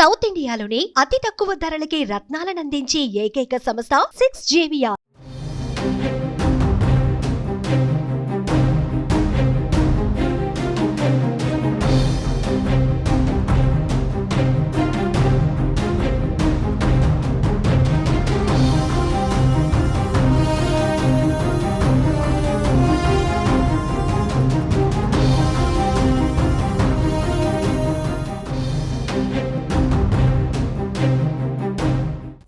South ఇండియాలోని అతి తక్కువ ధరలకి రత్నాలనందించే ఏకైక సంస్థ 6JVR.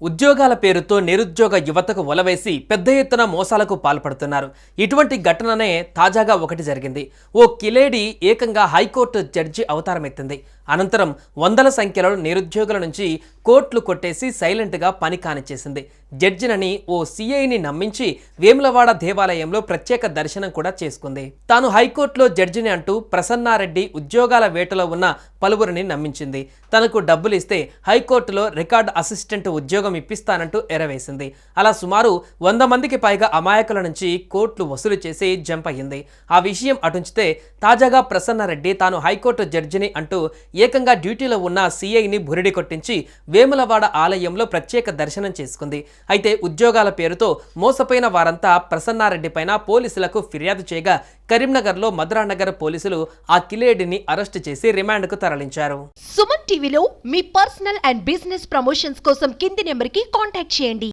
ఉద్యోగాల పేరుతో నిరుద్యోగ యువతకు వలవేసి పెద్ద ఎత్తున మోసాలకు పాల్పడుతున్నారు. ఇటువంటి ఘటననే తాజాగా ఒకటి జరిగింది. ఓ కిలేడి ఏకంగా హైకోర్టు జడ్జి అవతారమెత్తింది. అనంతరం వందల సంఖ్యలో నిరుద్యోగుల నుంచి కోట్లు కొట్టేసి సైలెంట్గా పని కానిచ్చేసింది. జడ్జినని ఓ సిఐని నమ్మించి వేములవాడ దేవాలయంలో ప్రత్యేక దర్శనం కూడా చేసుకుంది. తాను హైకోర్టులో జడ్జిని అంటూ ప్రసన్నారెడ్డి ఉద్యోగాల వేటలో ఉన్న పలువురిని నమ్మించింది. తనకు డబ్బులు ఇస్తే హైకోర్టులో రికార్డ్ అసిస్టెంట్ ఉద్యోగం ఇప్పిస్తానంటూ ఎరవేసింది. అలా సుమారు 100 మందికి పైగా అమాయకుల నుంచి కోట్లు వసూలు చేసి జంప్ అయ్యింది. ఆ విషయం అటుంచితే తాజాగా ప్రసన్నారెడ్డి తాను హైకోర్టు జడ్జిని అంటూ ఏకంగా డ్యూటీలో ఉన్న సిఐని బురిడి కొట్టించి వేములవాడ ఆలయంలో ప్రత్యేక దర్శనం చేసుకుంది. అయితే ఉద్యోగాల పేరుతో మోసపోయిన వారంతా ప్రసన్నారెడ్డి పైన పోలీసులకు ఫిర్యాదు చేయగా కరీంనగర్లో మధురానగర్ పోలీసులు ఆ కిలేడిని అరెస్టు చేసి రిమాండ్కు తరలించారు. సుమన్ టీవీలో మీ పర్సనల్ అండ్ బిజినెస్ ప్రమోషన్స్ కోసం కింది నెంబర్కి కాంటాక్ట్ చేయండి.